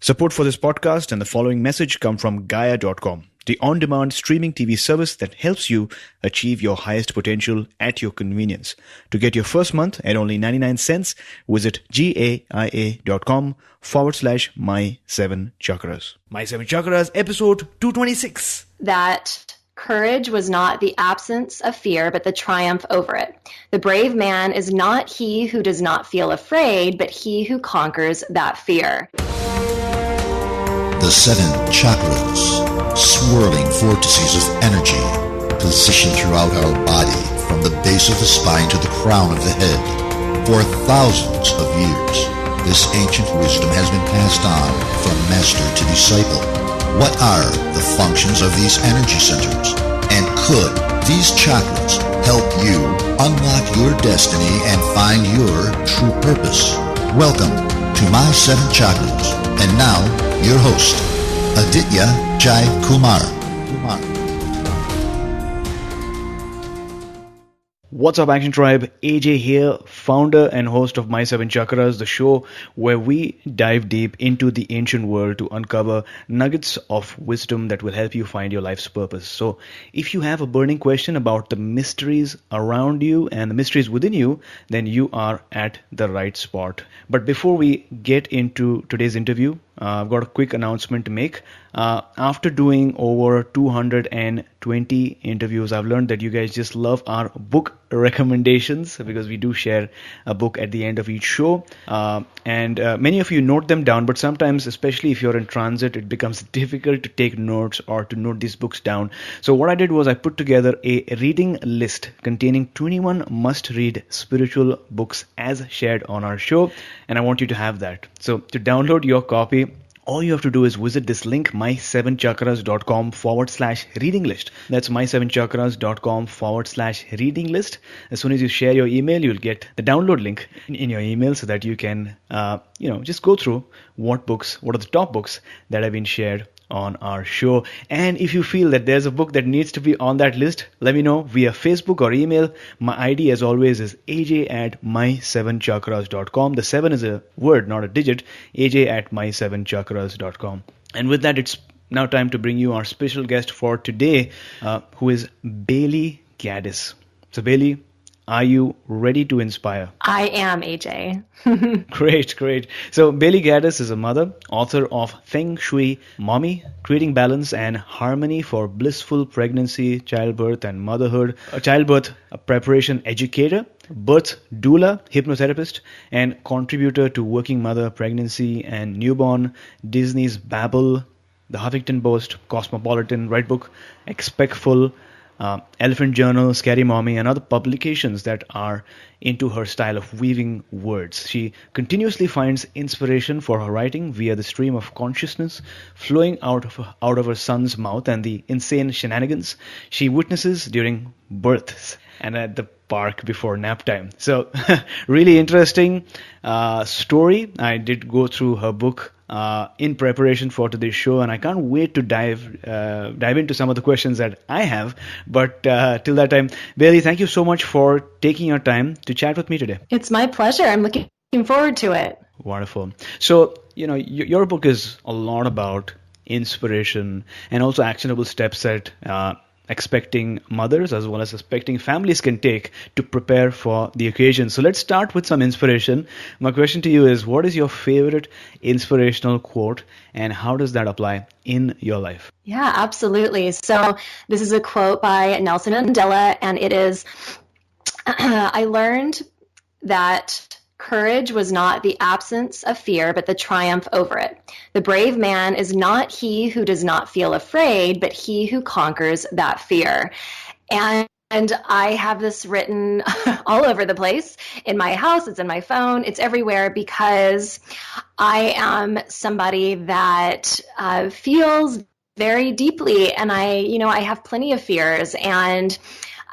Support for this podcast and the following message come from Gaia.com, the on-demand streaming TV service that helps you achieve your highest potential at your convenience. To get your first month at only 99 cents, visit gaia.com/my7chakras. My 7 Chakras, episode 226. That courage was not the absence of fear, but the triumph over it. The brave man is not he who does not feel afraid, but he who conquers that fear. The 7 chakras, swirling vortices of energy, positioned throughout our body from the base of the spine to the crown of the head. For thousands of years, this ancient wisdom has been passed on from master to disciple. What are the functions of these energy centers? And could these chakras help you unlock your destiny and find your true purpose? Welcome to My 7 Chakras. And now, your host, Aditya Jai Kumar. What's up, Action Tribe? AJ here, founder and host of My 7 Chakras, the show where we dive deep into the ancient world to uncover nuggets of wisdom that will help you find your life's purpose. So if you have a burning question about the mysteries around you and the mysteries within you, then you are at the right spot. But before we get into today's interview, I've got a quick announcement to make. After doing over 220 interviews, I've learned that you guys just love our book recommendations because we do share a book at the end of each show. And many of you note them down, but sometimes, especially if you're in transit, it becomes difficult to take notes or to note these books down. So what I did was I put together a reading list containing 21 must-read spiritual books as shared on our show, and I want you to have that. So to download your copy, all you have to do is visit this link, my7chakras.com/reading list. That's my7chakras.com/reading list. As soon as you share your email, you'll get the download link in your email so that you can, just go through what are the top books that have been shared on our show. And if you feel that there's a book that needs to be on that list, let me know via Facebook or email. My ID, as always, is aj@my7chakras.com. The 7 is a word, not a digit. aj@my7chakras.com. And with that, it's now time to bring you our special guest for today, who is Bailey Gaddis. So Bailey, are you ready to inspire? I am, AJ. Great. So Bailey Gaddis is a mother, author of Feng Shui Mommy, Creating Balance and Harmony for Blissful Pregnancy, Childbirth and Motherhood, a Childbirth Preparation Educator, Birth Doula, Hypnotherapist, and contributor to Working Mother, Pregnancy and Newborn, Disney's Babble, the Huffington Post, Cosmopolitan, Redbook, Expectful, Elephant Journal, Scary Mommy, and other publications that are into her style of weaving words. She continuously finds inspiration for her writing via the stream of consciousness flowing out of her son's mouth and the insane shenanigans she witnesses during births and at the park before nap time. So really interesting story. I did go through her book in preparation for today's show, and I can't wait to dive into some of the questions that I have. But till that time, Bailey, thank you so much for taking your time to chat with me today. It's my pleasure. I'm looking forward to it. Wonderful. So, your book is a lot about inspiration and also actionable steps that expecting mothers as well as expecting families can take to prepare for the occasion. So let's start with some inspiration. My question to you is, what is your favorite inspirational quote and how does that apply in your life? Yeah, absolutely. So this is a quote by Nelson Mandela, and it is, I learned that courage was not the absence of fear, but the triumph over it. The brave man is not he who does not feel afraid, but he who conquers that fear. And I have this written all over the place in my house. It's in my phone. It's everywhere because I am somebody that feels very deeply, and I have plenty of fears, and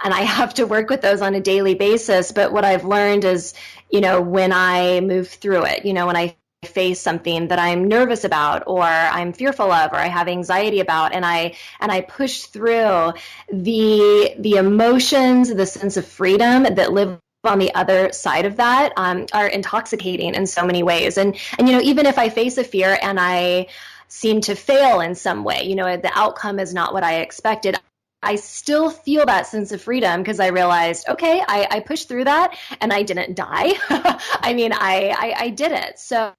I have to work with those on a daily basis. But what I've learned is, when I move through it, when I face something that I'm nervous about or I'm fearful of or I have anxiety about, and I push through the emotions, the sense of freedom that live on the other side of that are intoxicating in so many ways. And even if I face a fear and I seem to fail in some way, the outcome is not what I expected, I still feel that sense of freedom because I realized, okay, I pushed through that and I didn't die. I did it. So,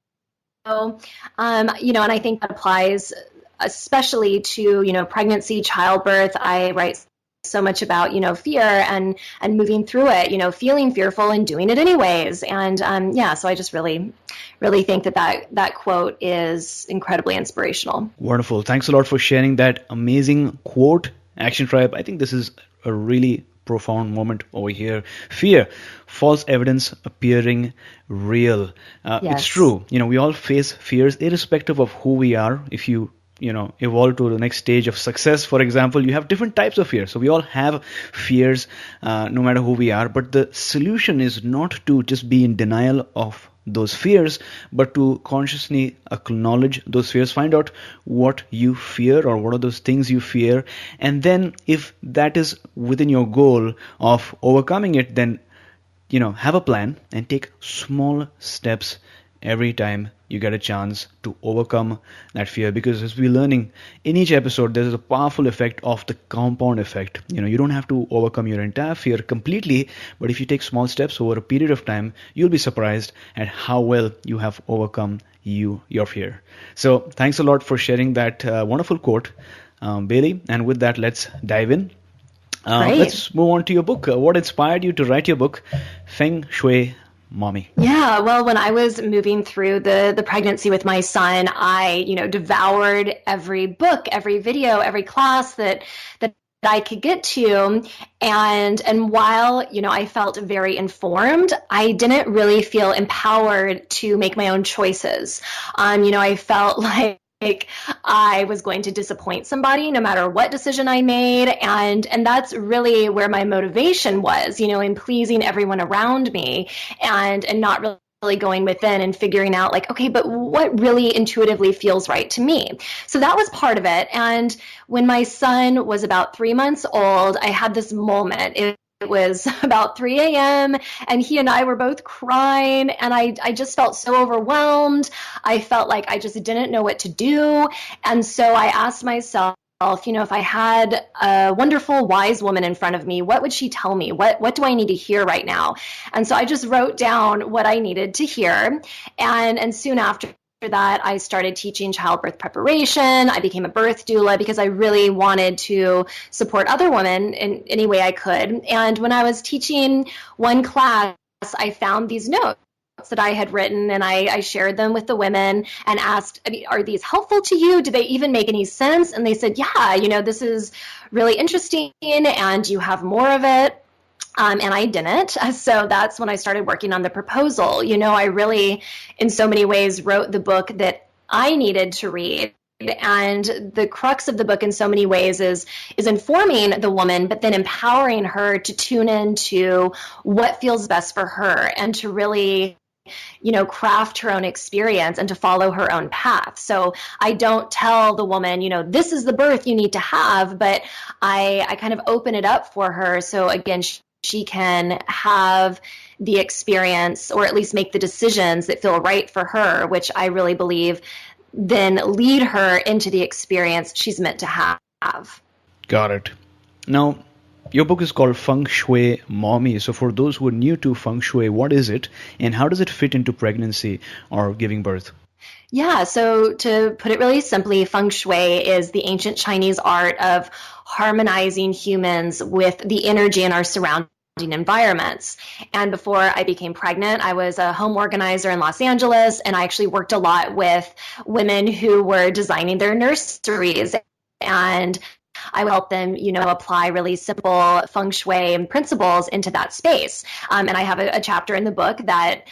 and I think that applies especially to, pregnancy, childbirth. I write so much about, fear and moving through it, feeling fearful and doing it anyways. And so I just really think that quote is incredibly inspirational. Wonderful. Thanks a lot for sharing that amazing quote, Action Tribe. I think this is a really profound moment over here. Fear, false evidence appearing real. Yes. It's true. We all face fears irrespective of who we are. If you evolve to the next stage of success, for example, you have different types of fears. So we all have fears, no matter who we are. But the solution is not to just be in denial of those fears, but to consciously acknowledge those fears, find out what you fear or what are those things you fear. And then if that is within your goal of overcoming it, then, have a plan and take small steps every time you get a chance to overcome that fear. Because as we're learning in each episode, there's a powerful effect of the compound effect. You don't have to overcome your entire fear completely, but if you take small steps over a period of time, you'll be surprised at how well you have overcome your fear. So thanks a lot for sharing that wonderful quote, Bailey. And with that, let's dive in. Let's move on to your book. What inspired you to write your book, Feng Shui Mommy? Yeah, well, when I was moving through the pregnancy with my son, I, devoured every book, every video, every class that I could get to. And while, I felt very informed, I didn't really feel empowered to make my own choices. I felt like I was going to disappoint somebody no matter what decision I made. And that's really where my motivation was, in pleasing everyone around me and not really going within and figuring out like, okay, but what really intuitively feels right to me? So that was part of it. And when my son was about 3 months old, I had this moment. It was about 3 a.m. and he and I were both crying, and I just felt so overwhelmed. I felt like I just didn't know what to do. And so I asked myself, if I had a wonderful, wise woman in front of me, what would she tell me? What do I need to hear right now? And so I just wrote down what I needed to hear. And soon after that, I started teaching childbirth preparation. I became a birth doula because I really wanted to support other women in any way I could. And when I was teaching one class, I found these notes that I had written, and I shared them with the women and asked, are these helpful to you? Do they even make any sense? And they said, yeah, this is really interesting and you have more of it. And I didn't. So that's when I started working on the proposal. I really, in so many ways, wrote the book that I needed to read. And the crux of the book in so many ways is informing the woman, but then empowering her to tune into what feels best for her and to really craft her own experience and to follow her own path. So I don't tell the woman, this is the birth you need to have, but I kind of open it up for her. So again, she can have the experience or at least make the decisions that feel right for her, which I really believe then lead her into the experience she's meant to have. Got it. Now, your book is called Feng Shui Mommy. So for those who are new to Feng Shui, what is it and how does it fit into pregnancy or giving birth? Yeah, so to put it really simply, Feng Shui is the ancient Chinese art of harmonizing humans with the energy in our surrounding environments. And before I became pregnant, I was a home organizer in Los Angeles, and I actually worked a lot with women who were designing their nurseries. And I would help them, apply really simple feng shui principles into that space. And I have a chapter in the book that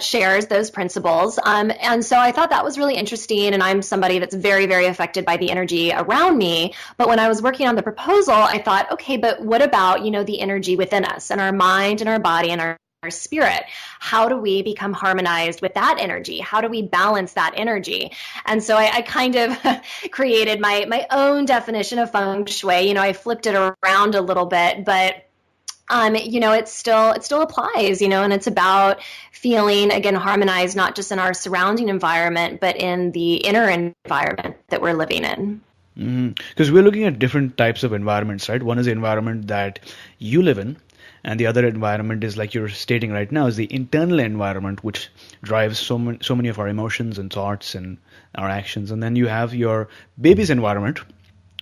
shares those principles. And so I thought that was really interesting. And I'm somebody that's very, very affected by the energy around me. But when I was working on the proposal, I thought, okay, but what about, the energy within us and our mind and our body and our spirit? How do we become harmonized with that energy? How do we balance that energy? And so I kind of created my own definition of feng shui. I flipped it around a little bit, but it still applies, and it's about feeling, again, harmonized, not just in our surrounding environment, but in the inner environment that we're living in. Because we're looking at different types of environments, right? One is the environment that you live in, and the other environment is, like you're stating right now, is the internal environment, which drives so many of our emotions and thoughts and our actions. And then you have your baby's environment,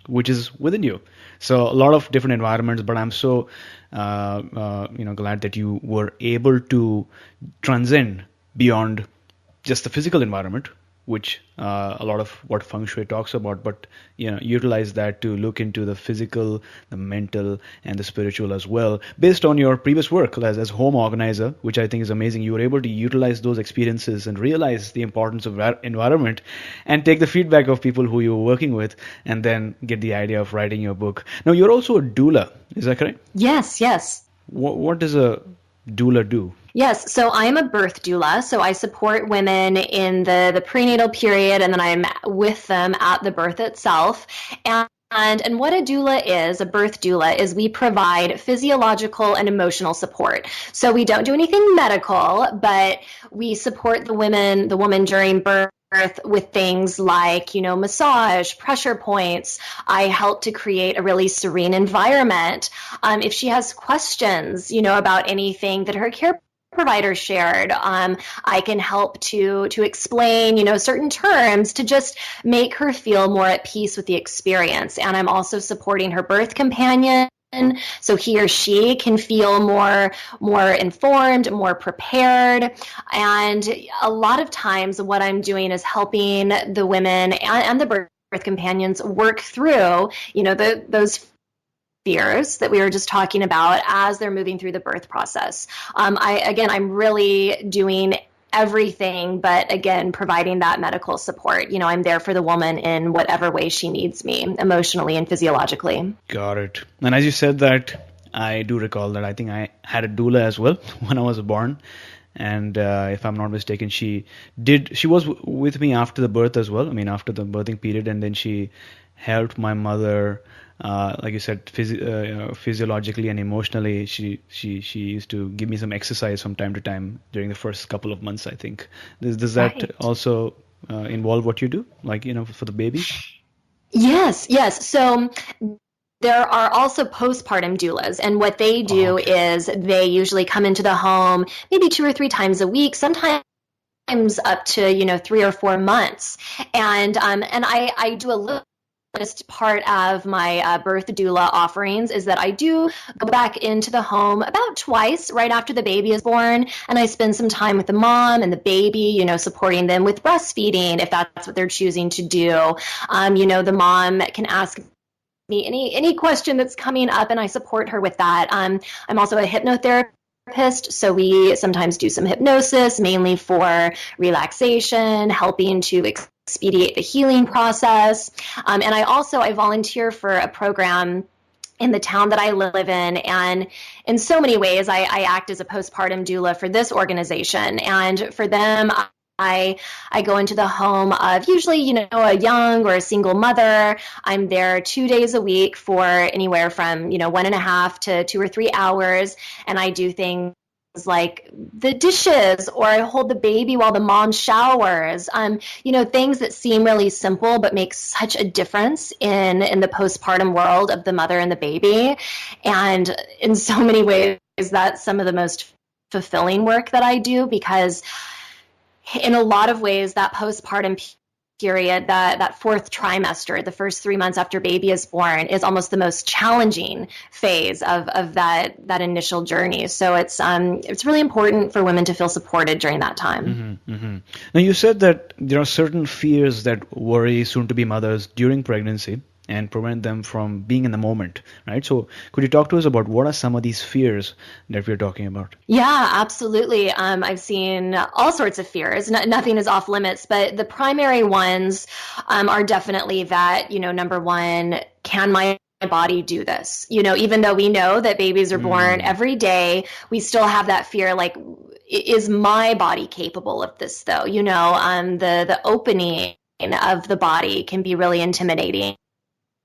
which is within you. So a lot of different environments, but I'm so glad that you were able to transcend beyond just the physical environment, which a lot of what Feng Shui talks about, but utilize that to look into the physical, the mental, and the spiritual as well. Based on your previous work as home organizer, which I think is amazing, you were able to utilize those experiences and realize the importance of environment and take the feedback of people who you were working with and then get the idea of writing your book. Now, you're also a doula, is that correct? Yes. What does a doula do? Yes, so I am a birth doula, so I support women in the prenatal period, and then I'm with them at the birth itself. And what a doula is, a birth doula, is we provide physiological and emotional support. So we don't do anything medical, but we support the woman during birth with things like, massage, pressure points. I help to create a really serene environment. If she has questions, about anything that her care provider shared, I can help to explain, certain terms to just make her feel more at peace with the experience. And I'm also supporting her birth companion, so he or she can feel more informed, more prepared. And a lot of times what I'm doing is helping the women and the birth companions work through, those fears that we were just talking about as they're moving through the birth process. I'm really doing everything, but again, providing that medical support. I'm there for the woman in whatever way she needs me, emotionally and physiologically. Got it. And as you said that, I do recall that I think I had a doula as well when I was born. And if I'm not mistaken, she was with me after the birth as well. I mean, after the birthing period, and then she helped my mother, like you said, physiologically and emotionally. She used to give me some exercise from time to time during the first couple of months, I think. Does that Right. also involve what you do, like, for the baby? Yes. So there are also postpartum doulas, and what they do is they usually come into the home maybe 2 or 3 times a week, sometimes up to 3 or 4 months, and I do a little. Part of my birth doula offerings is that I do go back into the home about twice right after the baby is born, and I spend some time with the mom and the baby, supporting them with breastfeeding if that's what they're choosing to do. The mom can ask me any question that's coming up, and I support her with that. I'm also a hypnotherapist, so we sometimes do some hypnosis, mainly for relaxation, helping to expedite the healing process. And I volunteer for a program in the town that I live in, and in so many ways I act as a postpartum doula for this organization. And for them, I go into the home of usually, a young or a single mother. I'm there 2 days a week for anywhere from, 1.5 to 2 or 3 hours. And I do things like the dishes, or I hold the baby while the mom showers. Things that seem really simple, but make such a difference in the postpartum world of the mother and the baby. And in so many ways, that's some of the most fulfilling work that I do, because in a lot of ways, that postpartum period, that 4th trimester, the first 3 months after baby is born, is almost the most challenging phase of that initial journey. So it's really important for women to feel supported during that time. Mm-hmm, mm-hmm. Now, you said that there are certain fears that worry soon-to-be mothers during pregnancy and prevent them from being in the moment, right? So could you talk to us about what are some of these fears that we're talking about? Yeah, absolutely. I've seen all sorts of fears. Nothing is off limits, but the primary ones are definitely that, number one, can my body do this? Even though we know that babies are born every day, we still have that fear, like, is my body capable of this though? The opening of the body can be really intimidating.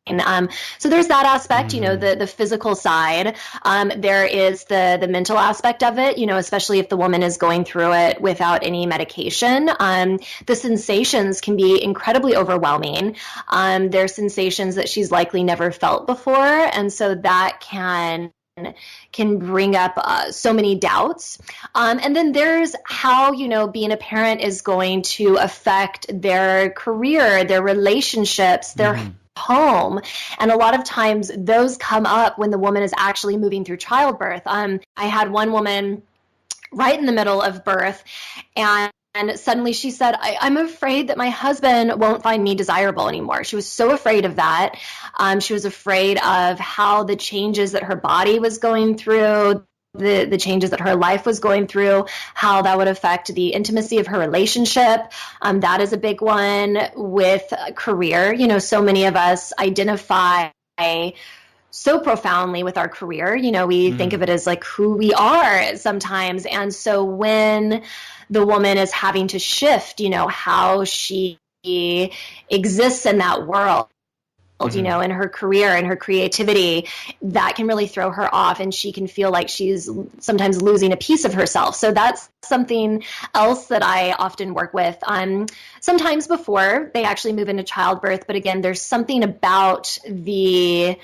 So there's that aspect, the physical side. There is the mental aspect of it, especially if the woman is going through it without any medication. The sensations can be incredibly overwhelming. They're sensations that she's likely never felt before. And so that can bring up so many doubts. And then there's how, being a parent is going to affect their career, their relationships, their home. And a lot of times those come up when the woman is actually moving through childbirth. I had one woman right in the middle of birth, and suddenly she said, I'm afraid that my husband won't find me desirable anymore. She was so afraid of that. She was afraid of how the changes that her body was going through, the changes that her life was going through, how that would affect the intimacy of her relationship. That is a big one. With career, so many of us identify so profoundly with our career. We think of it as like who we are sometimes. And so when the woman is having to shift, how she exists in that world, in her career and her creativity, that can really throw her off, and she can feel like she's sometimes losing a piece of herself. So that's something else that I often work with. Sometimes before they actually move into childbirth, but again, there's something about the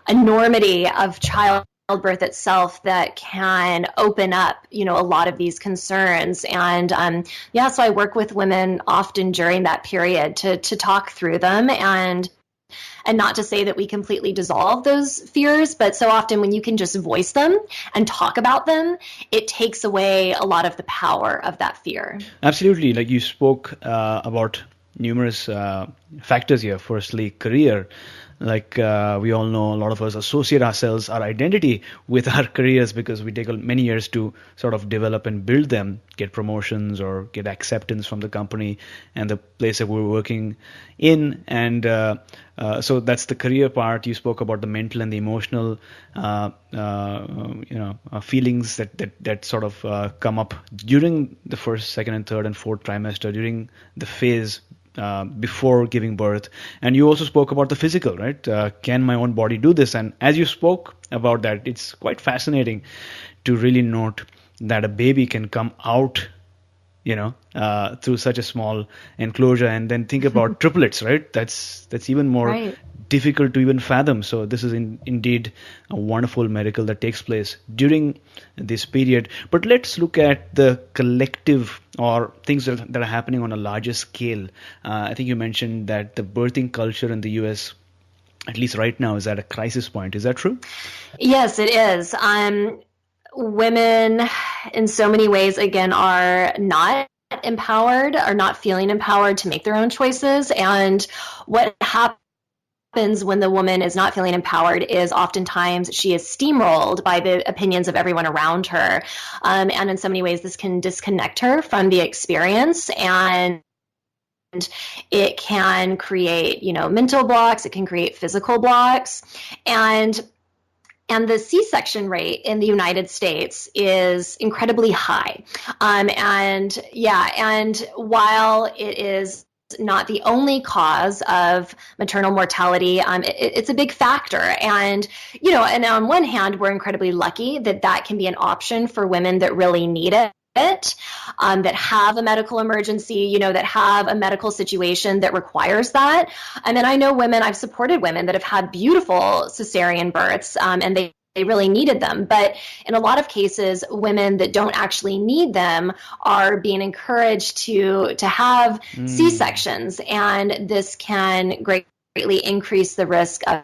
enormity of childbirth itself that can open up, a lot of these concerns. And so I work with women often during that period to talk through them, and not to say that we completely dissolve those fears, but so often when you can just voice them and talk about them, it takes away a lot of the power of that fear. Absolutely. Like you spoke about numerous factors here. Firstly, career. Like we all know, a lot of us associate ourselves, our identity with our careers, because we take many years to sort of develop and build them, get promotions or get acceptance from the company and the place that we're working in. And so that's the career part. You spoke about the mental and the emotional feelings that sort of come up during the first, second, and third and fourth trimester, during the phase before giving birth. And you also spoke about the physical, right? Can my own body do this? And as you spoke about that, it's quite fascinating to really note that a baby can come out, through such a small enclosure, and then think about triplets, right? That's even more difficult to even fathom. So this is indeed a wonderful miracle that takes place during this period. But let's look at the collective or things that are happening on a larger scale. I think you mentioned that the birthing culture in the US, at least right now, is at a crisis point. Is that true? Yes, it is. Women in so many ways, again, are not empowered, are not feeling empowered to make their own choices. And what happens when the woman is not feeling empowered is oftentimes she is steamrolled by the opinions of everyone around her. And in so many ways, this can disconnect her from the experience, and it can create, mental blocks. It can create physical blocks. And the C-section rate in the United States is incredibly high. And while it is not the only cause of maternal mortality, it's a big factor. And, and on one hand, we're incredibly lucky that can be an option for women that really need it. That have a medical emergency, that have a medical situation that requires that. And then I know I've supported women that have had beautiful cesarean births, and they really needed them. But in a lot of cases, women that don't actually need them are being encouraged to have C-sections. And this can greatly increase the risk of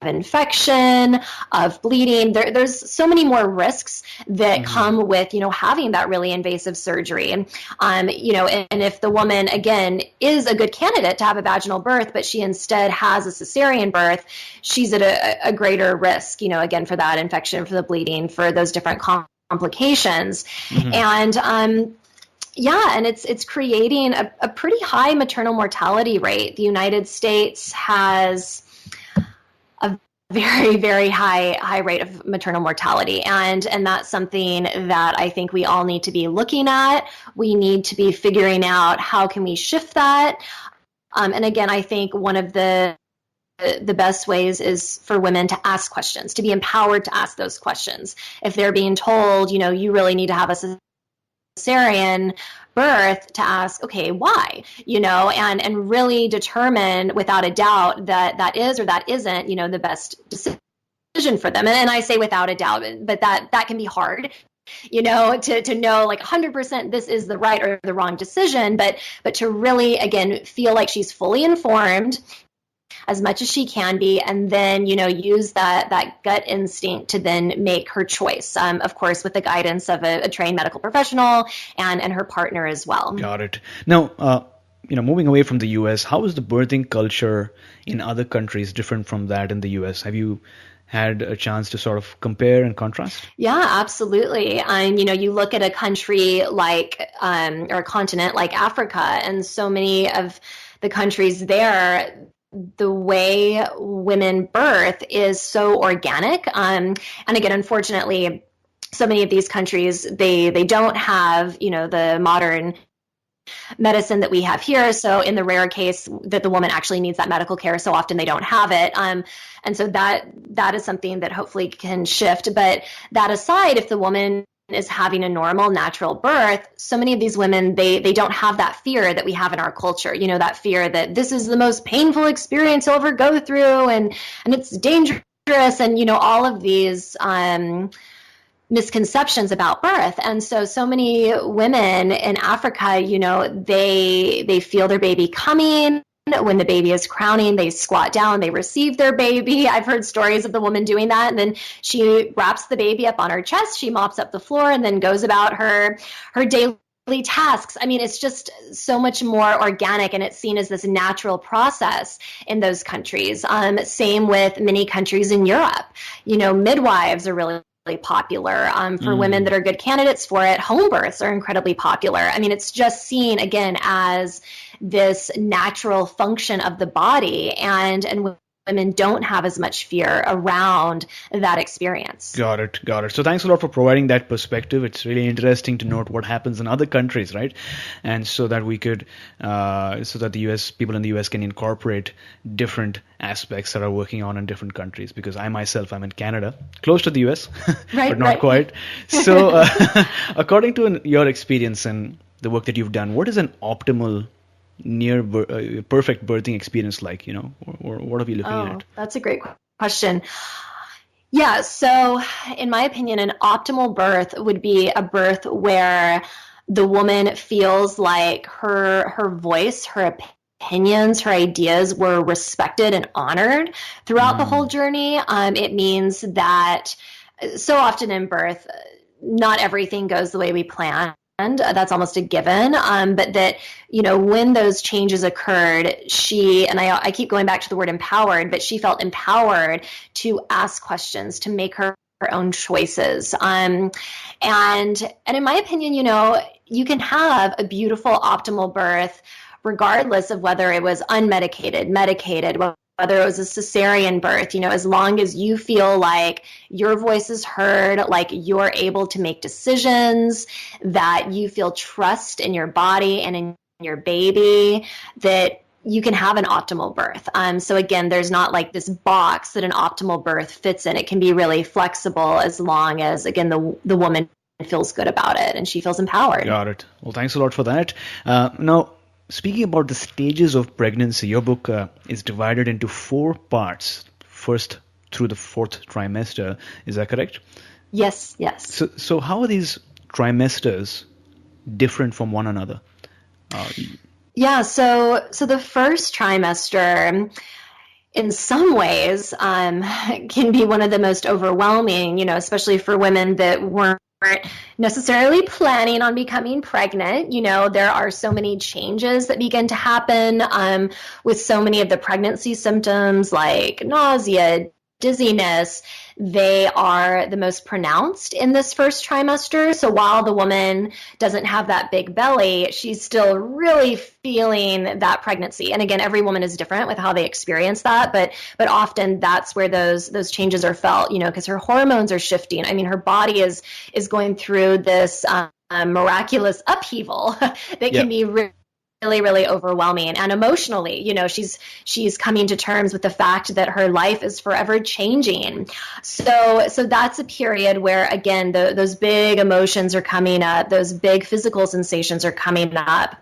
infection, of bleeding. There's so many more risks that come with, having that really invasive surgery. And if the woman, again, is a good candidate to have a vaginal birth, but she instead has a cesarean birth, she's at a greater risk, again, for that infection, for the bleeding, for those different complications. And and it's creating a pretty high maternal mortality rate. The United States has a very, very high rate of maternal mortality. And that's something that I think we all need to be looking at. We need to be figuring out how can we shift that. And again, I think one of the the best ways is for women to ask questions, to be empowered to ask those questions. If they're being told, you really need to have a cesarean birth, to ask, okay, why, and really determine without a doubt that is or that isn't, the best decision for them. And I say without a doubt, but that can be hard, to know like 100% this is the right or the wrong decision, but to really, again, feel like she's fully informed as much as she can be, and then, use that gut instinct to then make her choice, of course, with the guidance of a trained medical professional and her partner as well. Got it. Now, moving away from the U.S., how is the birthing culture in other countries different from that in the U.S.? Have you had a chance to sort of compare and contrast? Yeah, absolutely. You look at a country like, or a continent like Africa, and so many of the countries there, the way women birth is so organic. And again, unfortunately, so many of these countries, they don't have, the modern medicine that we have here. So in the rare case that the woman actually needs that medical care, so often they don't have it. And so that is something that hopefully can shift. But that aside, if the woman is having a normal natural birth, so many of these women, they don't have that fear that we have in our culture, that fear that this is the most painful experience you'll ever go through, and it's dangerous, and all of these misconceptions about birth. And so many women in Africa, they feel their baby coming. When the baby is crowning, they squat down, they receive their baby. I've heard stories of the woman doing that. And then she wraps the baby up on her chest, she mops up the floor, and then goes about her daily tasks. I mean, it's just so much more organic, and it's seen as this natural process in those countries. Same with many countries in Europe. Midwives are really popular for women that are good candidates for it. Home births are incredibly popular. I mean, it's just seen, again, as this natural function of the body, and women don't have as much fear around that experience. Got it. So thanks a lot for providing that perspective. It's really interesting to note what happens in other countries, right? And so that we could, so that the U.S. people in the U.S. can incorporate different aspects that are working on in different countries. Because I myself, I'm in Canada, close to the U.S., but not quite. So according to your experience and the work that you've done, what is an optimal near perfect birthing experience like, or what are we looking at? That's a great question. Yeah, so in my opinion, an optimal birth would be a birth where the woman feels like her voice, her opinions, her ideas were respected and honored throughout the whole journey. It means that so often in birth, not everything goes the way we plan. And that's almost a given, but that, when those changes occurred, I keep going back to the word empowered, but she felt empowered to ask questions, to make her own choices. And in my opinion, you can have a beautiful optimal birth regardless of whether it was unmedicated, medicated, whether it was a cesarean birth, as long as you feel like your voice is heard, like you're able to make decisions, that you feel trust in your body and in your baby, that you can have an optimal birth. So again, there's not like this box that an optimal birth fits in. It can be really flexible as long as, again, the woman feels good about it and she feels empowered. Got it. Well, thanks a lot for that. Now, speaking about the stages of pregnancy, your book is divided into 4 parts, first through the 4th trimester. Is that correct? Yes. So how are these trimesters different from one another? Yeah, so the first trimester, in some ways, can be one of the most overwhelming, especially for women that weren't necessarily planning on becoming pregnant. There are so many changes that begin to happen with so many of the pregnancy symptoms like nausea, dizziness. They are the most pronounced in this first trimester. So while the woman doesn't have that big belly, she's still really feeling that pregnancy. And again, every woman is different with how they experience that, but often that's where those changes are felt, because her hormones are shifting. I mean, her body is going through this miraculous upheaval that can be really really overwhelming. And emotionally, she's coming to terms with the fact that her life is forever changing. So that's a period where, again, those big emotions are coming up, those big physical sensations are coming up.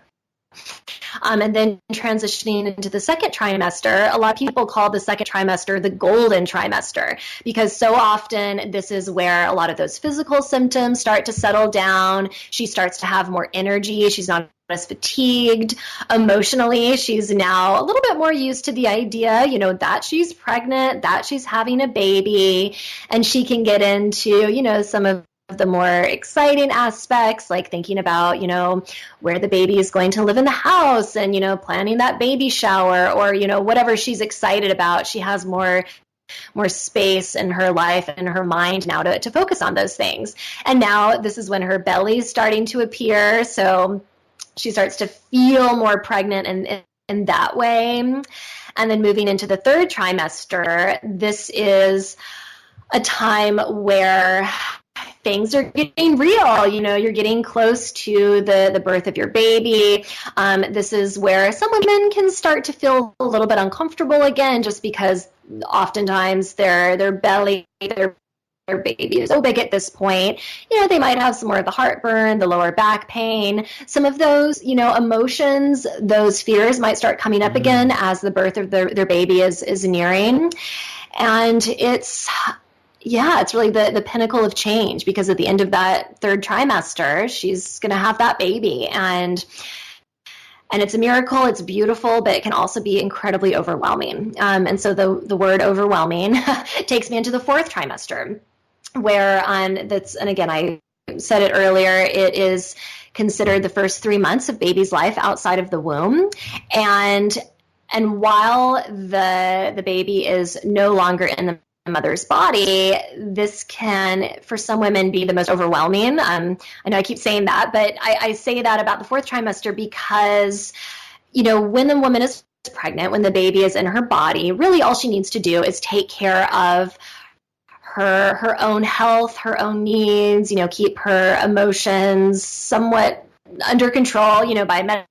And then transitioning into the second trimester, a lot of people call the second trimester the golden trimester, because so often this is where a lot of those physical symptoms start to settle down. She starts to have more energy. She's not as fatigued. Emotionally, she's now a little bit more used to the idea, that she's pregnant, that she's having a baby, and she can get into, some of the more exciting aspects, like thinking about, where the baby is going to live in the house and, planning that baby shower or, whatever she's excited about. She has more space in her life and her mind now to focus on those things. And now this is when her belly's starting to appear. So she starts to feel more pregnant in that way. And then moving into the third trimester, this is a time where things are getting real. You're getting close to the birth of your baby. This is where some women can start to feel a little bit uncomfortable again, just because oftentimes their belly, their baby is so big at this point. They might have some more of the heartburn, the lower back pain. Some of those, emotions, those fears might start coming up again as the birth of their baby is nearing. And it's really the pinnacle of change, because at the end of that third trimester, she's going to have that baby. And it's a miracle. It's beautiful, but it can also be incredibly overwhelming. And so the word overwhelming takes me into the fourth trimester, where and again, I said it earlier, it is considered the first 3 months of baby's life outside of the womb. And while the baby is no longer in the mother's body, this can, for some women, be the most overwhelming. I know I keep saying that, but I say that about the fourth trimester because, when the woman is pregnant, when the baby is in her body, really all she needs to do is take care of her own health, her own needs, keep her emotions somewhat under control, by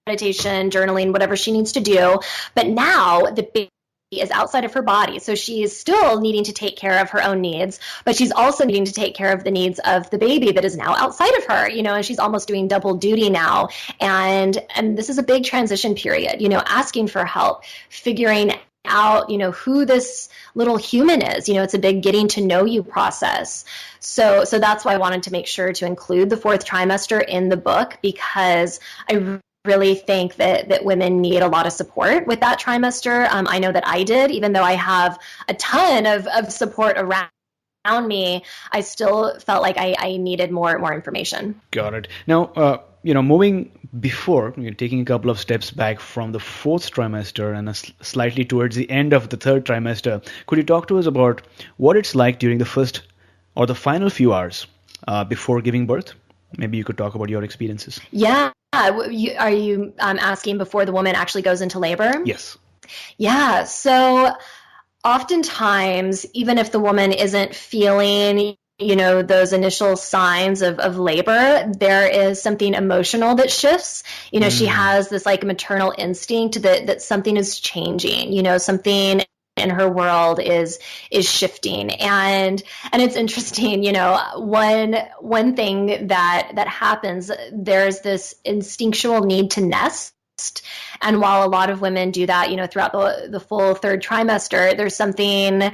meditation, journaling, whatever she needs to do. But now the baby is outside of her body. So she is still needing to take care of her own needs, but she's also needing to take care of the needs of the baby that is now outside of her, and she's almost doing double duty now. And this is a big transition period, asking for help, figuring out, who this little human is. It's a big getting to know you process. So that's why I wanted to make sure to include the fourth trimester in the book, because I really think that women need a lot of support with that trimester. I know that I did, even though I have a ton of support around me, I still felt like I needed more information. Got it. Now, moving before, taking a couple of steps back from the fourth trimester and slightly towards the end of the third trimester, could you talk to us about what it's like during the first or the final few hours before giving birth? Maybe you could talk about your experiences. Yeah. Are you asking before the woman actually goes into labor? Yes. Yeah. So oftentimes, even if the woman isn't feeling, those initial signs of labor, there is something emotional that shifts. She has this like maternal instinct that something is changing, something in her world is shifting. And it's interesting, one thing that happens, there's this instinctual need to nest. And while a lot of women do that, throughout the full third trimester, there's something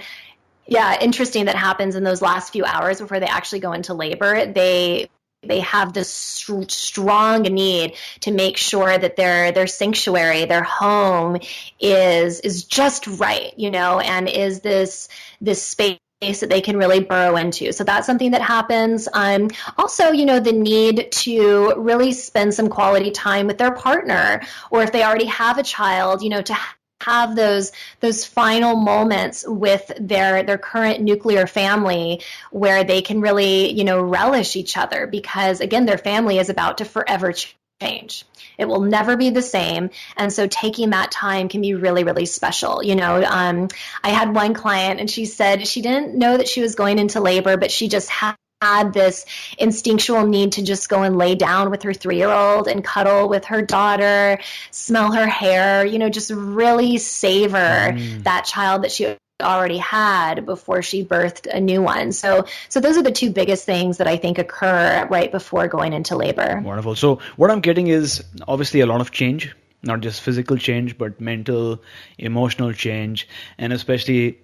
interesting that happens in those last few hours before they actually go into labor. They have this strong need to make sure that their sanctuary, their home is just right, and is this space that they can really burrow into. So that's something that happens. Also, the need to really spend some quality time with their partner, or if they already have a child, to have those final moments with their current nuclear family where they can really, relish each other, because again, their family is about to forever change. It will never be the same. And so taking that time can be really, really special. I had one client and she said she didn't know that she was going into labor, but she just had had this instinctual need to just go and lay down with her 3-year-old and cuddle with her daughter, smell her hair, just really savor that child that she already had before she birthed a new one. So those are the two biggest things that I think occur right before going into labor. Wonderful. So what I'm getting is obviously a lot of change, not just physical change, but mental, emotional change, and especially,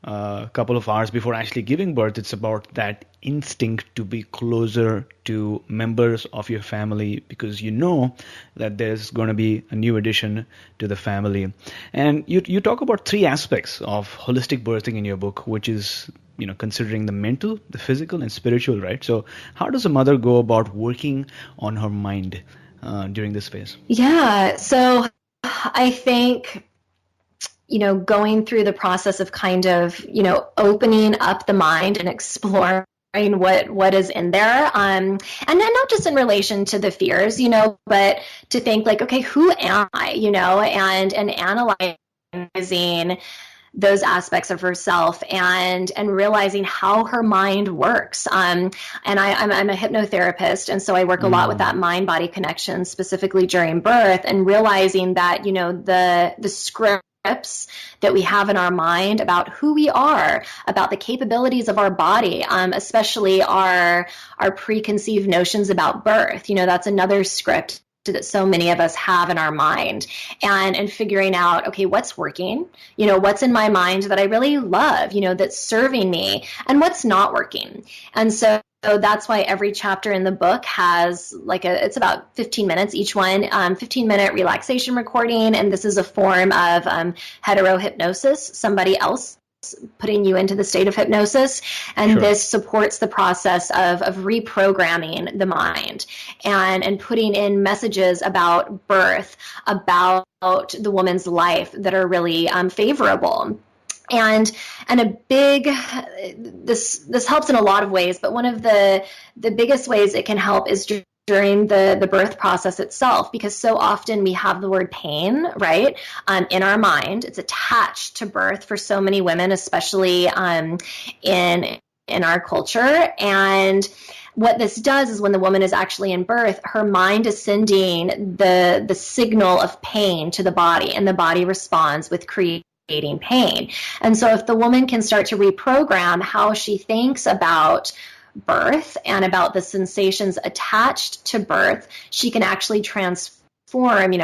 a couple of hours before actually giving birth, it's about that instinct to be closer to members of your family because you know that there's going to be a new addition to the family. And you talk about 3 aspects of holistic birthing in your book, which is considering the mental, the physical, and spiritual, right? So how does a mother go about working on her mind during this phase? Yeah, so I think going through the process of kind of, opening up the mind and exploring what is in there. And then not just in relation to the fears, but to think like, okay, who am I, and analyzing those aspects of herself and realizing how her mind works. And I'm a hypnotherapist, and so I work a lot with that mind-body connection, specifically during birth, and realizing that, the scripts that we have in our mind about who we are, about the capabilities of our body, especially our preconceived notions about birth. That's another script that so many of us have in our mind, and figuring out, okay, what's working, what's in my mind that I really love, that's serving me, and what's not working. And so that's why every chapter in the book has it's about 15 minutes each one, 15-minute relaxation recording. And this is a form of hetero hypnosis, somebody else putting you into the state of hypnosis. And Sure. This supports the process of reprogramming the mind and putting in messages about birth, about the woman's life that are really favorable. And a big, this helps in a lot of ways, but one of the biggest ways it can help is during the birth process itself, because so often we have the word pain, right, in our mind. It's attached to birth for so many women, especially in our culture. And what this does is when the woman is actually in birth, her mind is sending the signal of pain to the body, and the body responds with creating pain. And so if the woman can start to reprogram how she thinks about birth and about the sensations attached to birth, she can actually transform,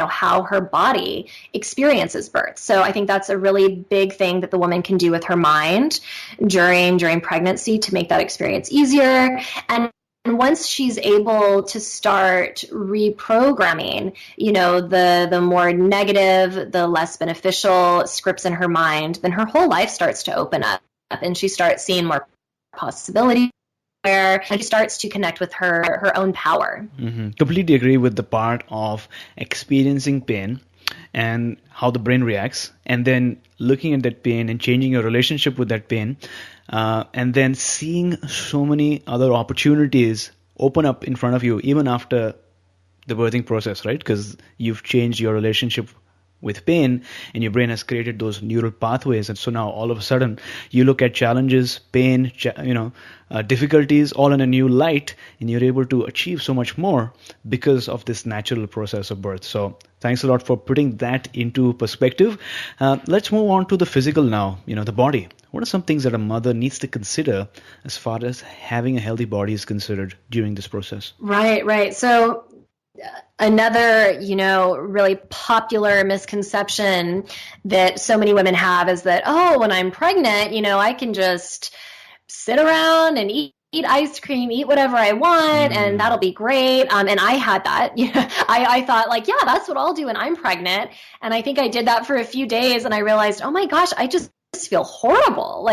how her body experiences birth. So I think that's a really big thing that the woman can do with her mind during pregnancy to make that experience easier. And once she's able to start reprogramming, the more negative, the less beneficial scripts in her mind, then her whole life starts to open up, and she starts seeing more possibilities, and she starts to connect with her own power. Mm-hmm. Completely agree with the part of experiencing pain and how the brain reacts, and then looking at that pain and changing your relationship with that pain, and then seeing so many other opportunities open up in front of you even after the birthing process, right? Because you've changed your relationship with pain, and your brain has created those neural pathways, and so now all of a sudden you look at challenges, pain, difficulties all in a new light, and you're able to achieve so much more because of this natural process of birth. So thanks a lot for putting that into perspective. Let's move on to the physical now, the body. What are some things that a mother needs to consider as far as having a healthy body is considered during this process? Right. So another, really popular misconception that so many women have is that, when I'm pregnant, I can just sit around and eat ice cream, eat whatever I want, and that'll be great. And I had that. I thought that's what I'll do when I'm pregnant. And I think I did that for a few days, and I realized, oh my gosh, I just feel horrible.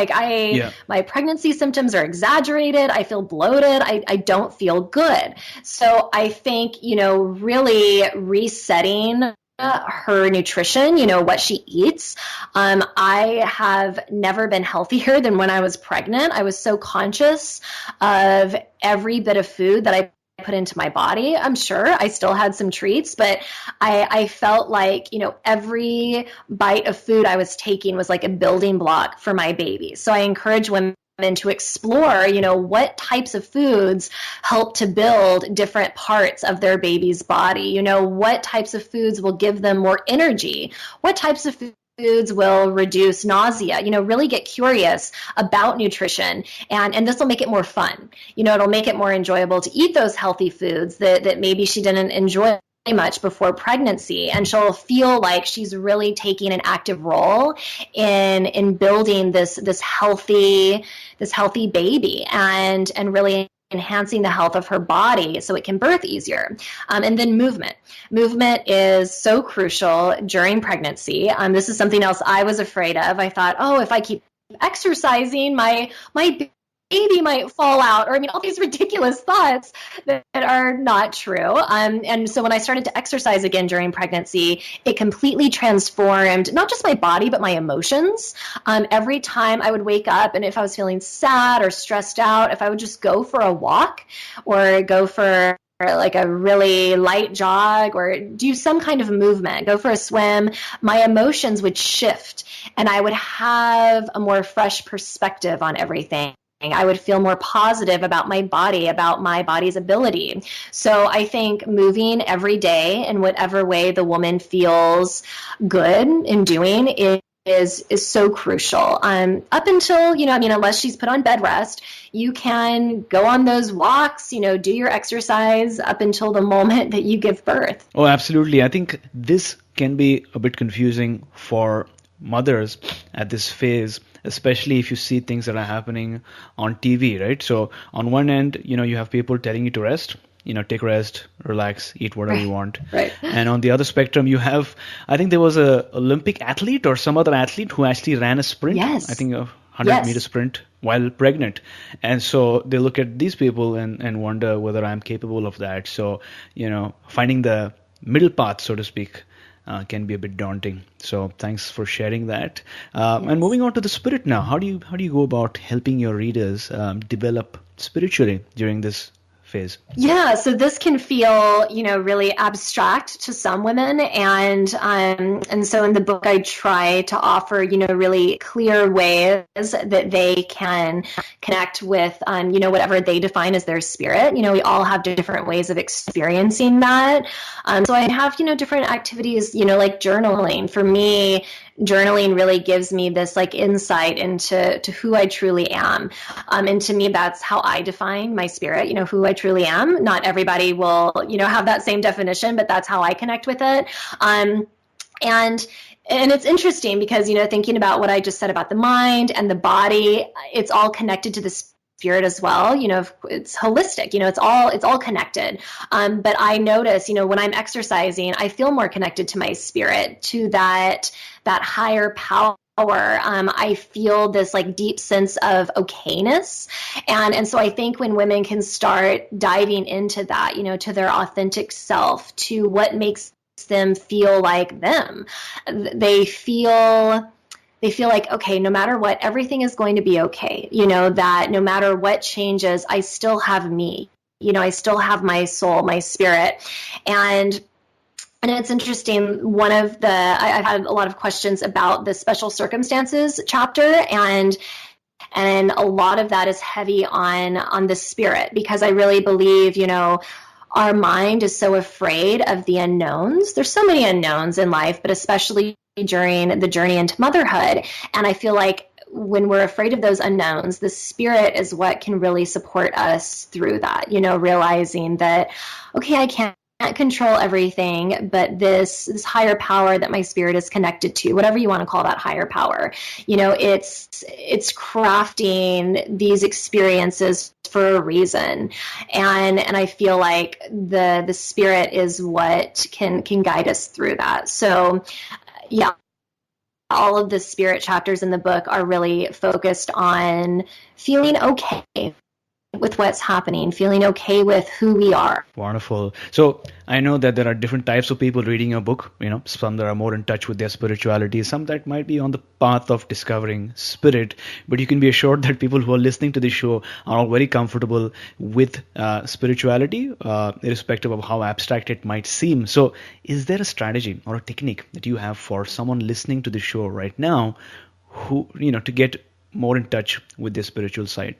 My pregnancy symptoms are exaggerated. I feel bloated. I don't feel good. So I think, really resetting her nutrition, what she eats. I have never been healthier than when I was pregnant. I was so conscious of every bit of food that I put into my body. I'm sure I still had some treats, but I felt like, every bite of food I was taking was like a building block for my baby. So I encourage women and to explore, what types of foods help to build different parts of their baby's body. What types of foods will give them more energy? What types of foods will reduce nausea? Really get curious about nutrition, and this will make it more fun. It'll make it more enjoyable to eat those healthy foods that maybe she didn't enjoy much before pregnancy, and she'll feel like she's really taking an active role in building this healthy baby, and really enhancing the health of her body so it can birth easier. And then movement is so crucial during pregnancy. This is something else I was afraid of. I thought, if I keep exercising, my baby might fall out, or all these ridiculous thoughts that are not true. And so when I started to exercise again during pregnancy, it completely transformed not just my body, but my emotions. Every time I would wake up, and if I was feeling sad or stressed out, if I would just go for a walk or go for like a really light jog or do some kind of movement, go for a swim, my emotions would shift and I would have a more fresh perspective on everything. I would feel more positive about my body, about my body's ability. So I think moving every day in whatever way the woman feels good in doing is so crucial. Up until, unless she's put on bed rest, you can go on those walks, do your exercise up until the moment that you give birth. Oh, absolutely. I think this can be a bit confusing for mothers at this phase, especially if you see things that are happening on TV, right? So on one end, you have people telling you to rest, take rest, relax, eat whatever you want. Right. And on the other spectrum, you have, I think there was a Olympic athlete or some other athlete who actually ran a sprint. Yes. I think a 100-meter sprint while pregnant. And so they look at these people and wonder whether I'm capable of that. So, finding the middle path, so to speak, can be a bit daunting. So thanks for sharing that. And moving on to the spirit now, how do you go about helping your readers develop spiritually during this phase? Yeah, so this can feel, really abstract to some women, and so in the book I try to offer, really clear ways that they can connect with, whatever they define as their spirit. We all have different ways of experiencing that. So I have, different activities, like journaling. For me, journaling really gives me this insight into who I truly am. And to me, that's how I define my spirit, who I truly am. Not everybody will, have that same definition, but that's how I connect with it. And it's interesting because, thinking about what I just said about the mind and the body, it's all connected to the spirit as well. It's holistic, it's all connected. But I notice, when I'm exercising, I feel more connected to my spirit, to that higher power. I feel this deep sense of okayness. And so I think when women can start diving into that, to their authentic self, to what makes them feel like them, they feel like, okay, no matter what, everything is going to be okay. That no matter what changes, I still have me. I still have my soul, my spirit. And it's interesting, I've had a lot of questions about the special circumstances chapter, and a lot of that is heavy on the spirit, because I really believe, our mind is so afraid of the unknowns. There's so many unknowns in life, but especially during the journey into motherhood. And I feel like when we're afraid of those unknowns, the spirit is what can really support us through that, realizing that, okay, I can't control everything, but this higher power that my spirit is connected to, whatever you want to call that higher power, it's crafting these experiences for a reason. And I feel like the spirit is what can guide us through that. So yeah, all of the spirit chapters in the book are really focused on feeling okay with what's happening, feeling okay with who we are. Wonderful. So I know that there are different types of people reading your book, some that are more in touch with their spirituality, some that might be on the path of discovering spirit, but you can be assured that people who are listening to this show are all very comfortable with spirituality, irrespective of how abstract it might seem. So is there a strategy or a technique that you have for someone listening to the show right now who, to get more in touch with their spiritual side?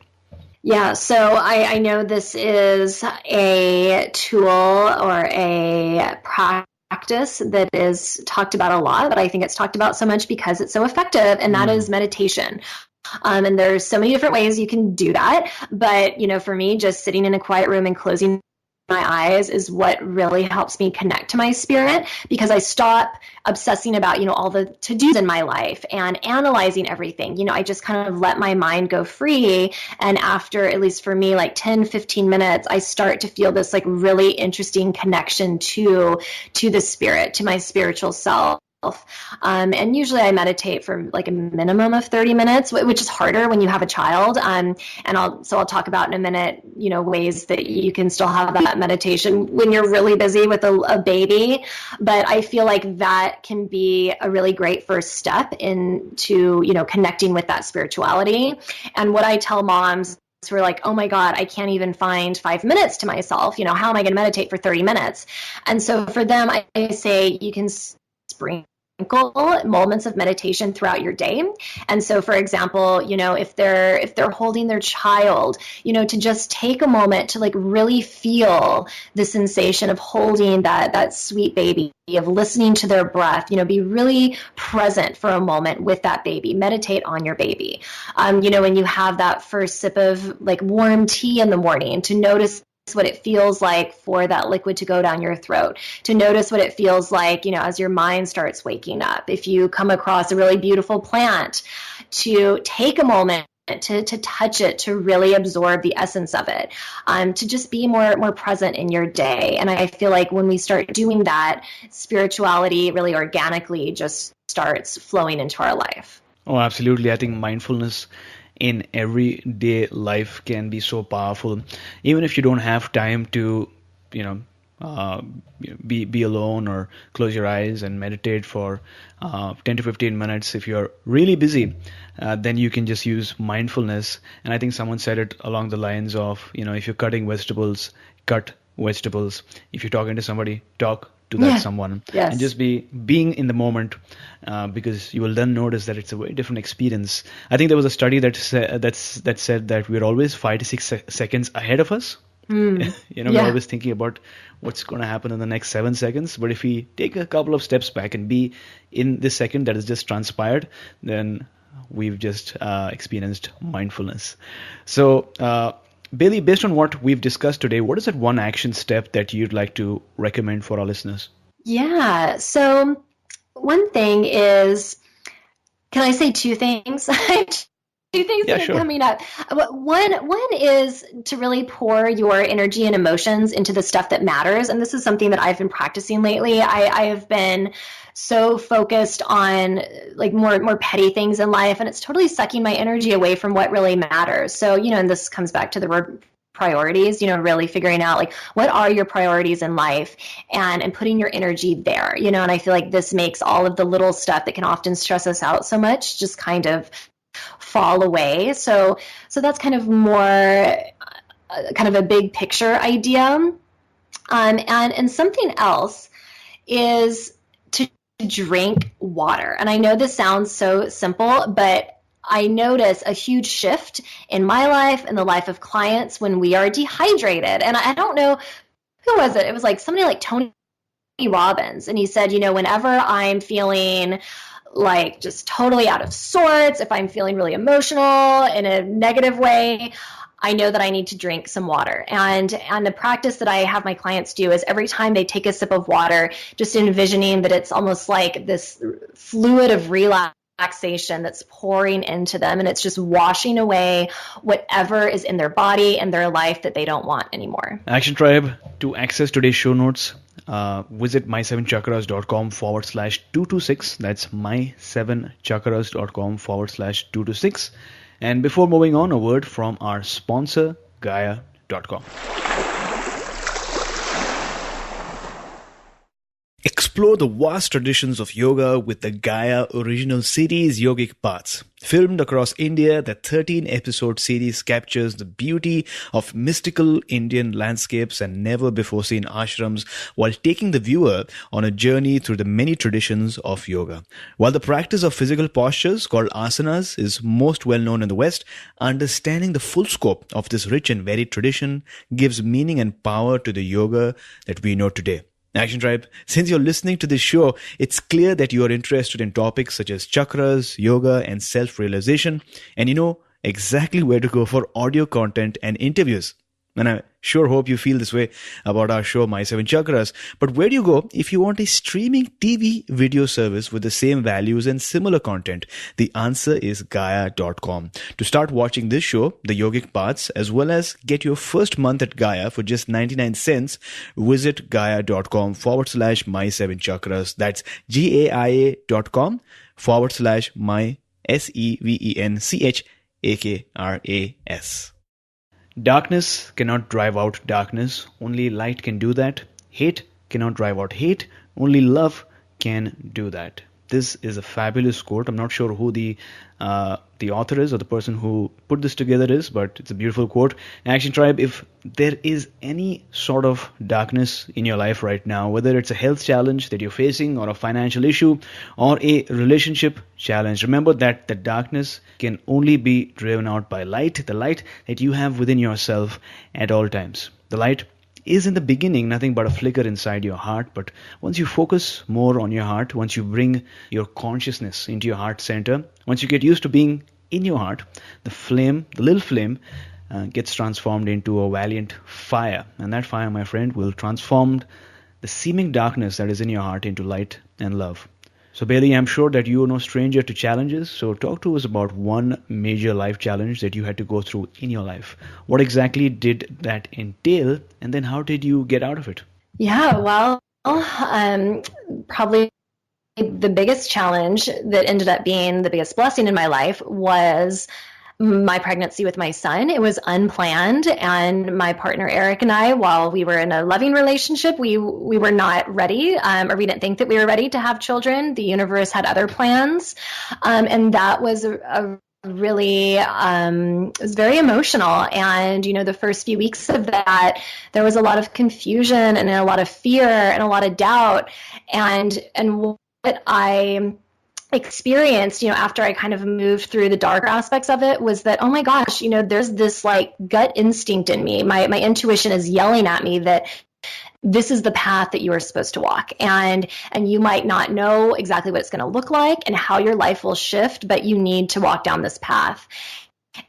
Yeah, so I know this is a tool or a practice that is talked about a lot, but I think it's talked about so much because it's so effective, and that is meditation. And there's so many different ways you can do that. But, for me, just sitting in a quiet room and closing my eyes is what really helps me connect to my spirit, because I stop obsessing about, all the to-dos in my life and analyzing everything. I just kind of let my mind go free. And after, at least for me, like 10, 15 minutes, I start to feel this like really interesting connection to the spirit, to my spiritual self. And usually I meditate for like a minimum of 30 minutes, which is harder when you have a child. And I'll talk about in a minute, ways that you can still have that meditation when you're really busy with a baby. But I feel like that can be a really great first step into, connecting with that spirituality. And what I tell moms who are like, oh my God, I can't even find 5 minutes to myself. How am I going to meditate for 30 minutes? And so for them, I say you can sprinkle moments of meditation throughout your day. And so, for example, if they're holding their child, to just take a moment to like really feel the sensation of holding that sweet baby, of listening to their breath, be really present for a moment with that baby, meditate on your baby. When you have that first sip of like warm tea in the morning, to notice what it feels like for that liquid to go down your throat, to notice what it feels like, as your mind starts waking up. If you come across a really beautiful plant, to take a moment to touch it, to really absorb the essence of it, to just be more present in your day. And I feel like when we start doing that, spirituality really organically just starts flowing into our life. Oh, absolutely. I think mindfulness in everyday life can be so powerful, even if you don't have time to be alone or close your eyes and meditate for 10 to 15 minutes. If you're really busy, then you can just use mindfulness. And I think someone said it along the lines of, if you're cutting vegetables, cut vegetables. If you're talking to somebody, talk to that someone. Yes. And just being in the moment, because you will then notice that it's a very different experience. I think there was a study that said that we're always 5 to 6 seconds ahead of us. We're always thinking about what's going to happen in the next 7 seconds. But if we take a couple of steps back and be in this second that has just transpired, then we've just experienced mindfulness. So, Bailey, based on what we've discussed today, what is that one action step that you'd like to recommend for our listeners? Yeah. So one thing is, can I say two things? Two things that are coming up. One is to really pour your energy and emotions into the stuff that matters. And this is something that I've been practicing lately. I have been so focused on like more petty things in life, and it's totally sucking my energy away from what really matters. So, and this comes back to the word priorities, really figuring out like what are your priorities in life, and putting your energy there, and I feel like this makes all of the little stuff that can often stress us out so much just kind of fall away. So that's kind of more kind of a big picture idea. And something else is to drink water. And I know this sounds so simple, but I notice a huge shift in my life and the life of clients when we are dehydrated. And I don't know, who was it? It was like somebody like Tony Robbins. And he said, whenever I'm feeling like just totally out of sorts, if I'm feeling really emotional in a negative way, I know that I need to drink some water. And the practice that I have my clients do is every time they take a sip of water, just envisioning that it's almost like this fluid of relaxation that's pouring into them, and it's just washing away whatever is in their body and their life that they don't want anymore. Action Tribe, to access today's show notes, visit my7chakras.com/226. That's my7chakras.com/226. And before moving on, a word from our sponsor, Gaia.com. Explore the vast traditions of yoga with the Gaia original series Yogic Paths. Filmed across India, the 13-episode series captures the beauty of mystical Indian landscapes and never-before-seen ashrams while taking the viewer on a journey through the many traditions of yoga. While the practice of physical postures called asanas is most well known in the West, understanding the full scope of this rich and varied tradition gives meaning and power to the yoga that we know today. Action Tribe, since you're listening to this show, it's clear that you are interested in topics such as chakras, yoga, and self-realization, and you know exactly where to go for audio content and interviews. And I sure hope you feel this way about our show, My 7 Chakras. But where do you go if you want a streaming TV video service with the same values and similar content? The answer is Gaia.com. To start watching this show, The Yogic Paths, as well as get your first month at Gaia for just 99 cents, visit Gaia.com/My 7 Chakras. That's GAIA.com/My SEVENCHAKRAS. Darkness cannot drive out darkness. Only light can do that. Hate cannot drive out hate. Only love can do that. This is a fabulous quote. I'm not sure who the author is or the person who put this together is, but it's a beautiful quote. Action Tribe, if there is any sort of darkness in your life right now, whether it's a health challenge that you're facing or a financial issue or a relationship challenge, remember that the darkness can only be driven out by light, the light that you have within yourself at all times. The light is in the beginning nothing but a flicker inside your heart, but once you focus more on your heart, once you bring your consciousness into your heart center, once you get used to being in your heart, the flame, the little flame, gets transformed into a valiant fire. And that fire, my friend, will transform the seeming darkness that is in your heart into light and love. So Bailey, I'm sure that you are no stranger to challenges. So talk to us about one major life challenge that you had to go through in your life. What exactly did that entail? And then how did you get out of it? Yeah, well, probably the biggest challenge that ended up being the biggest blessing in my life was my pregnancy with my son. It was unplanned, and my partner Eric and I, while we were in a loving relationship, we were not ready, or we didn't think that we were ready to have children. The universe had other plans, and that was a really it was very emotional. And the first few weeks of that, there was a lot of confusion and a lot of fear and a lot of doubt, and what I experienced, after I kind of moved through the darker aspects of it, was that, oh my gosh, there's this like gut instinct in me. My intuition is yelling at me that this is the path that you are supposed to walk. And you might not know exactly what it's going to look like and how your life will shift, but you need to walk down this path.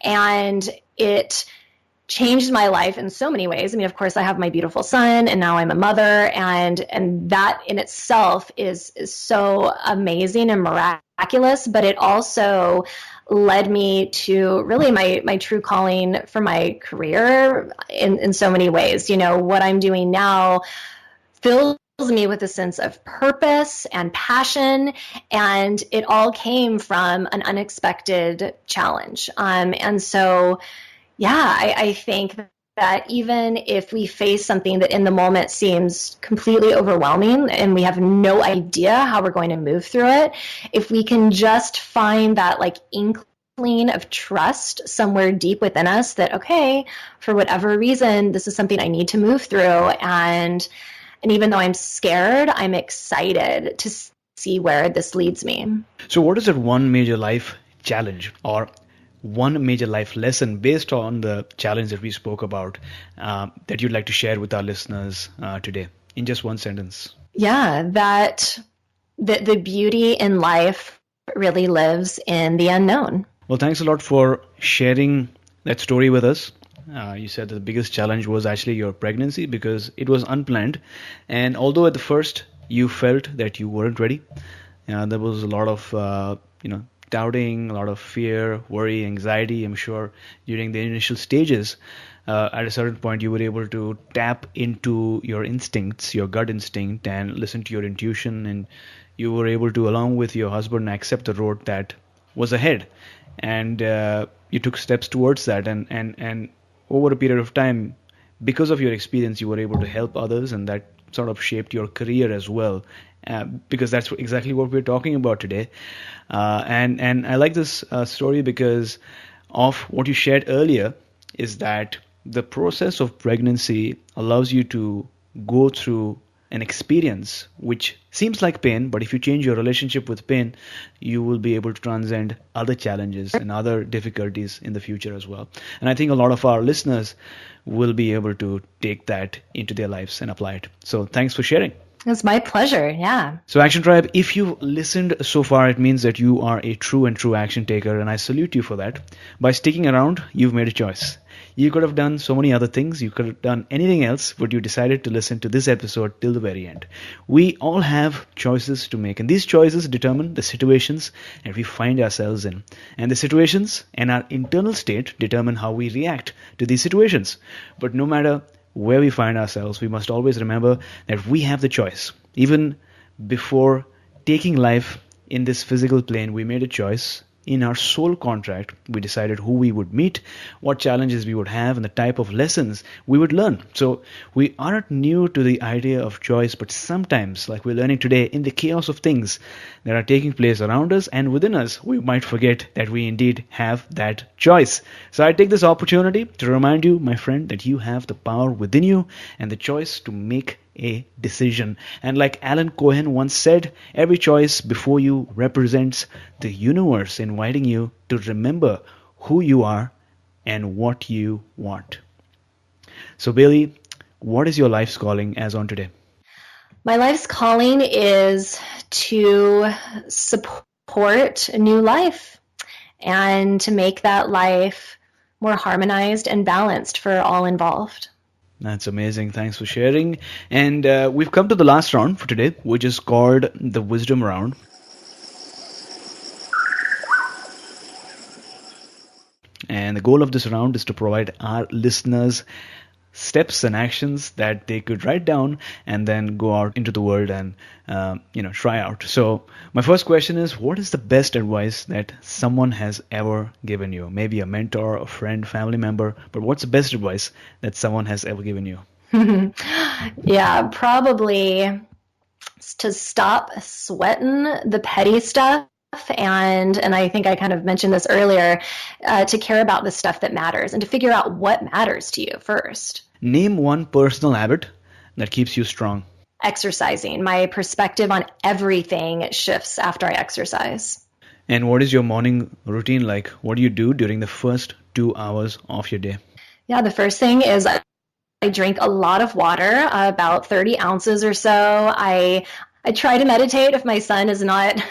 And it changed my life in so many ways. I mean, of course, I have my beautiful son, and now I'm a mother, and that in itself is so amazing and miraculous. But it also led me to really my true calling for my career in so many ways. What I'm doing now fills me with a sense of purpose and passion, and it all came from an unexpected challenge. And so, yeah, I think that even if we face something that in the moment seems completely overwhelming and we have no idea how we're going to move through it, if we can just find that like inkling of trust somewhere deep within us that, okay, for whatever reason, this is something I need to move through. And even though I'm scared, I'm excited to see where this leads me. So what is that one major life challenge or one major life lesson based on the challenge that we spoke about that you'd like to share with our listeners today in just one sentence? Yeah, that the beauty in life really lives in the unknown. Well, thanks a lot for sharing that story with us. You said that the biggest challenge was actually your pregnancy because it was unplanned. And although at the first you felt that you weren't ready, there was a lot of, doubting, a lot of fear, worry, anxiety, I'm sure, during the initial stages. At a certain point, you were able to tap into your instincts, your gut instinct, and listen to your intuition. And you were able to, along with your husband, accept the road that was ahead. And you took steps towards that. And over a period of time, because of your experience, you were able to help others, and that sort of shaped your career as well because that's exactly what we're talking about today. And I like this story because of what you shared earlier, is that the process of pregnancy allows you to go through an experience which seems like pain, but if you change your relationship with pain, you will be able to transcend other challenges and other difficulties in the future as well. And I think a lot of our listeners will be able to take that into their lives and apply it. So thanks for sharing. It's my pleasure. Yeah. So Action Tribe, if you've listened so far, it means that you are a true action taker, and I salute you for that. By sticking around, you've made a choice. You could have done so many other things. You could have done anything else, but you decided to listen to this episode till the very end. We all have choices to make, and these choices determine the situations that we find ourselves in. And the situations and our internal state determine how we react to these situations. But no matter where we find ourselves, we must always remember that we have the choice. Even before taking life in this physical plane, we made a choice. In our soul contract, we decided who we would meet, what challenges we would have, and the type of lessons we would learn. So we aren't new to the idea of choice, but sometimes, like we're learning today, in the chaos of things that are taking place around us and within us, we might forget that we indeed have that choice. So I take this opportunity to remind you, my friend, that you have the power within you and the choice to make a decision. And like Alan Cohen once said, every choice before you represents the universe inviting you to remember who you are and what you want. So Bailey, what is your life's calling as on today? My life's calling is to support a new life and to make that life more harmonized and balanced for all involved. That's amazing. Thanks for sharing. And we've come to the last round for today, which is called the Wisdom Round. And the goal of this round is to provide our listeners steps and actions that they could write down and then go out into the world and try out. So my first question is, what is the best advice that someone has ever given you? Maybe a mentor, a friend, family member, but what's the best advice that someone has ever given you? Yeah, probably to stop sweating the petty stuff. And I think I kind of mentioned this earlier, to care about the stuff that matters and to figure out what matters to you first. Name one personal habit that keeps you strong. Exercising. My perspective on everything shifts after I exercise. And what is your morning routine like? What do you do during the first 2 hours of your day? Yeah, the first thing is I drink a lot of water, about 30 ounces or so. I try to meditate if my son is not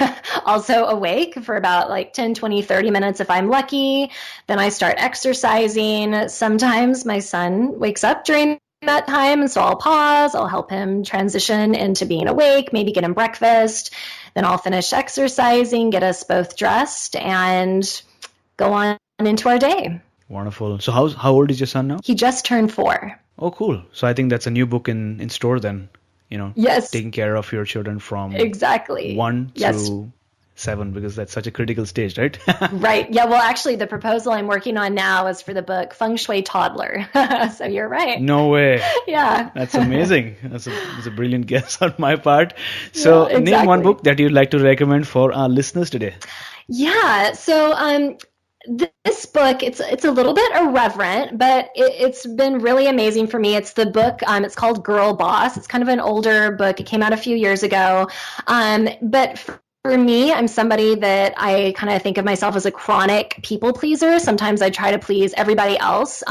also awake for about like 10, 20, 30 minutes if I'm lucky. Then I start exercising. Sometimes my son wakes up during that time, and so I'll pause. I'll help him transition into being awake, maybe get him breakfast. Then I'll finish exercising, get us both dressed, and go on into our day. Wonderful. So how old is your son now? He just turned 4. Oh, cool. So I think that's a new book in store then. Yes. Taking care of your children from exactly 1 to 7, because that's such a critical stage, right? Right. Yeah. Well, actually, the proposal I'm working on now is for the book Feng Shui Toddler. So you're right. No way. Yeah. That's amazing. That's a brilliant guess on my part. So yeah, exactly. Name one book that you'd like to recommend for our listeners today. Yeah. So this book, it's a little bit irreverent, but it's been really amazing for me. It's the book, it's called Girl Boss. It's kind of an older book. It came out a few years ago. But for me, I'm somebody that I kind of think of myself as a chronic people pleaser. Sometimes I try to please everybody else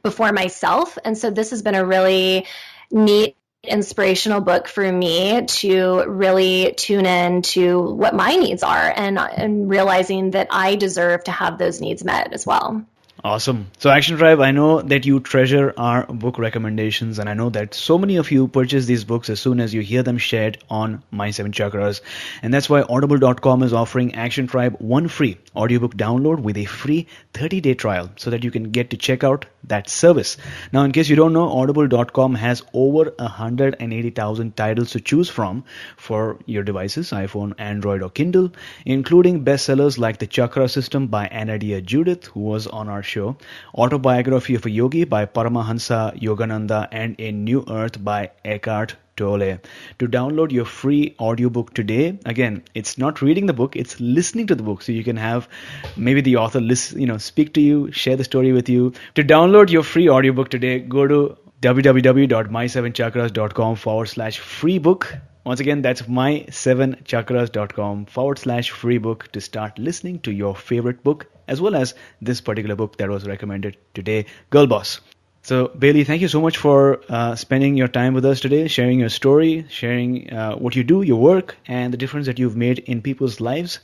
before myself. And so this has been a really neat, inspirational book for me to really tune in to what my needs are and realizing that I deserve to have those needs met as well. Awesome. So Action Tribe, I know that you treasure our book recommendations, and I know that so many of you purchase these books as soon as you hear them shared on My 7 Chakras. And that's why Audible.com is offering Action Tribe one free audiobook download with a free 30-day trial so that you can get to check out that service. Now, in case you don't know, Audible.com has over 180,000 titles to choose from for your devices, iPhone, Android, or Kindle, including bestsellers like The Chakra System by Anadia Judith, who was on our show, Autobiography of a Yogi by Paramahansa Yogananda, and A New Earth by Eckhart Tole. To download your free audiobook today, again, it's not reading the book, it's listening to the book. So you can have maybe the author speak to you, share the story with you. To download your free audiobook today, go to www.my7chakras.com/free book. Once again, that's my7chakras.com/free book to start listening to your favorite book, as well as this particular book that was recommended today, Girl Boss. So, Bailey, thank you so much for spending your time with us today, sharing your story, sharing what you do, your work, and the difference that you've made in people's lives.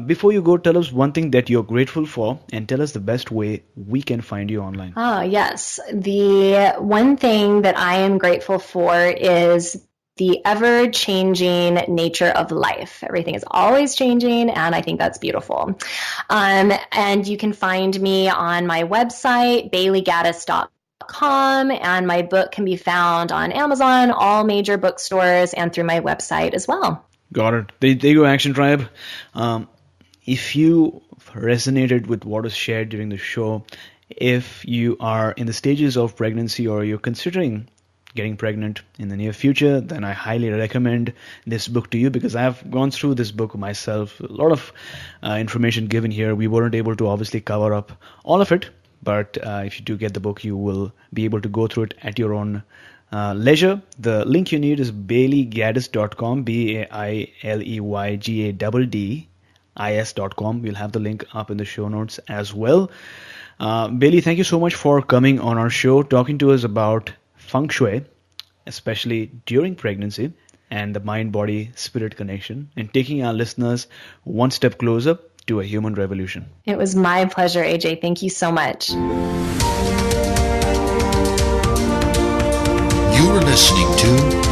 Before you go, tell us one thing that you're grateful for, and tell us the best way we can find you online. Oh, yes. The one thing that I am grateful for is the ever-changing nature of life. Everything is always changing, and I think that's beautiful. And you can find me on my website, baileygaddis.com, and my book can be found on Amazon, all major bookstores, and through my website as well. Got it. There you go, Action Tribe. If you resonated with what was shared during the show, if you are in the stages of pregnancy or you're considering getting pregnant in the near future, then I highly recommend this book to you, because I've gone through this book myself. A lot of information given here. We weren't able to obviously cover up all of it, but if you do get the book, you will be able to go through it at your own leisure. The link you need is baileygaddis.com, BAILEYGADDIS.com. We'll have the link up in the show notes as well. Bailey, thank you so much for coming on our show, talking to us about Feng Shui, especially during pregnancy, and the mind-body-spirit connection, and taking our listeners one step closer to a human revolution. It was my pleasure, AJ. Thank you so much. You were listening to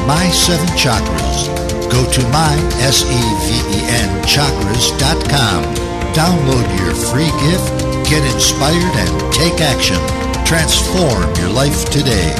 My 7 Chakras. Go to mysevenchakras.com. Download your free gift, get inspired, and take action. Transform your life today.